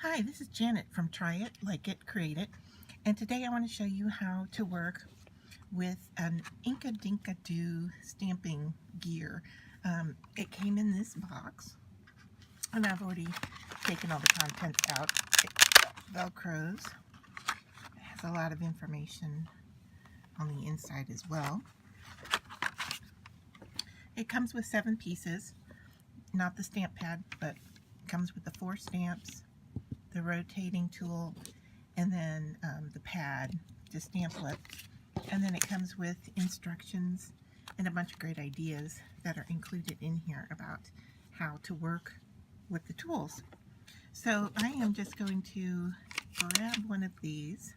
Hi, this is Janet from Try It, Like It, Create It, and today I want to show you how to work with an Inkadinkado Stamping Gear. It came in this box, and I've already taken all the contents out. It Velcros. It has a lot of information on the inside as well. It comes with 7 pieces, not the stamp pad, but it comes with the 4 stamps, the rotating tool, and then the pad to stamp with. And then it comes with instructions and a bunch of great ideas that are included in here about how to work with the tools. So I am just going to grab one of these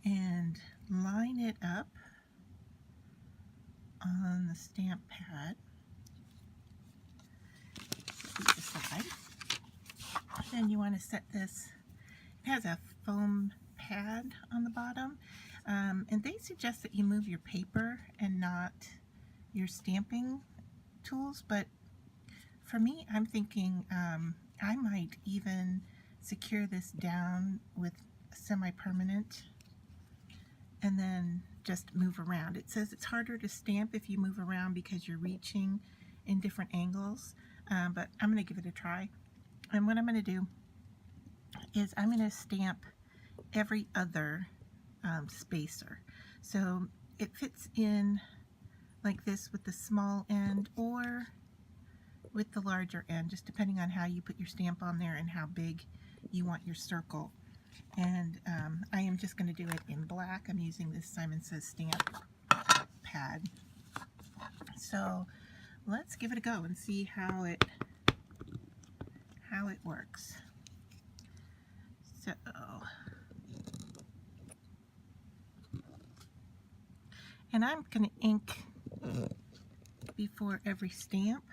and line it up on the stamp pad. Keep it aside. Then you want to set this. It has a foam pad on the bottom, and they suggest that you move your paper and not your stamping tools, but for me, I'm thinking I might even secure this down with semi-permanent and then just move around. It says it's harder to stamp if you move around because you're reaching in different angles, but I'm going to give it a try. And what I'm going to do is I'm going to stamp every other spacer. So it fits in like this with the small end or with the larger end, just depending on how you put your stamp on there and how big you want your circle. And I am just going to do it in black. I'm using this Simon Says stamp pad. So let's give it a go and see how it works. So and I'm going to ink before every stamp.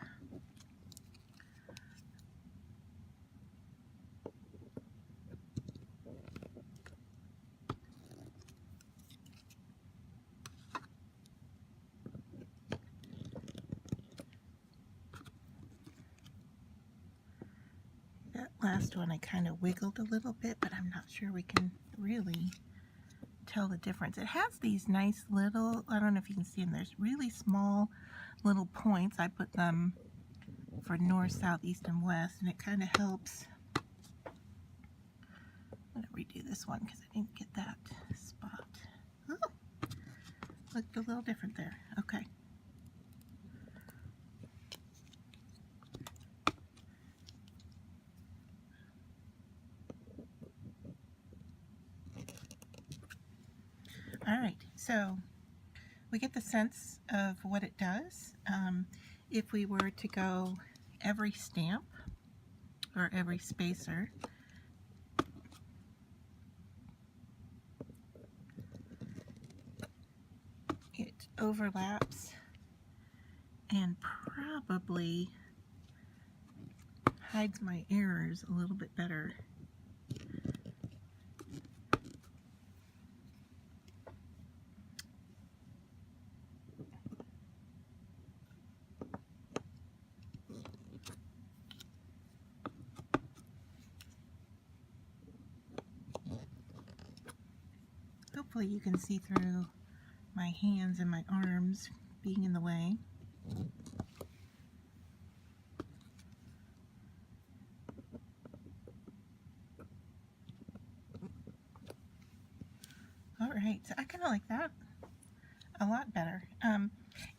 That last one I kind of wiggled a little bit, but I'm not sure we can really tell the difference. It has these nice little, I don't know if you can see them, there's really small little points. I put them for north, south, east, and west, and it kind of helps. I'm going to redo this one because I didn't get that spot. Oh, looked a little different there. Okay. Alright, so we get the sense of what it does. If we were to go every stamp or every spacer, it overlaps and probably hides my errors a little bit better. Hopefully you can see through my hands and my arms being in the way. Alright, so I kind of like that a lot better.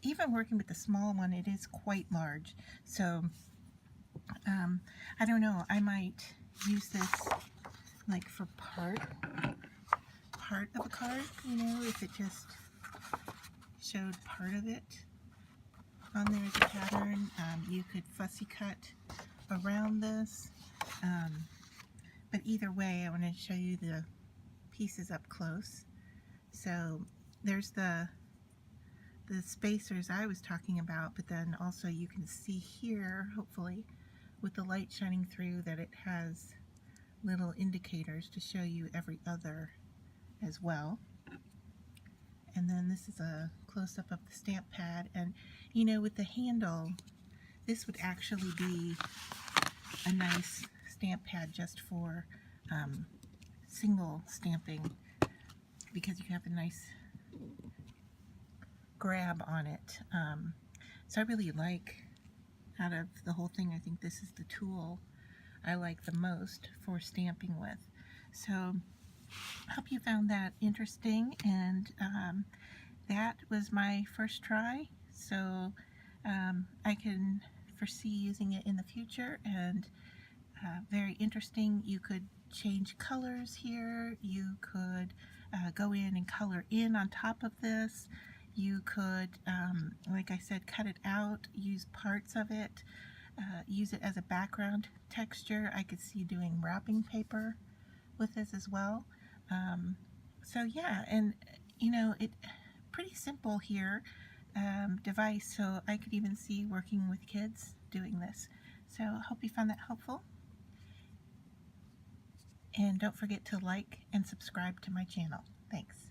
Even working with the small one, it is quite large. So, I don't know, I might use this like for part of a card, you know, if it just showed part of it on there as a pattern. You could fussy cut around this, but either way I want to show you the pieces up close. So there's the spacers I was talking about, but then also you can see here, hopefully with the light shining through, that it has little indicators to show you every other as well. And then this is a close-up of the stamp pad, and you know, with the handle, this would actually be a nice stamp pad just for single stamping, because you can have a nice grab on it. So I really like, out of the whole thing, I think this is the tool I like the most for stamping with. So I hope you found that interesting, and that was my first try, so I can foresee using it in the future, and very interesting. You could change colors here, you could go in and color in on top of this, you could, like I said, cut it out, use parts of it, use it as a background texture. I could see doing wrapping paper with this as well. So yeah, and you know, it pretty simple here device, so I could even see working with kids doing this. So I hope you found that helpful, and don't forget to like and subscribe to my channel. Thanks.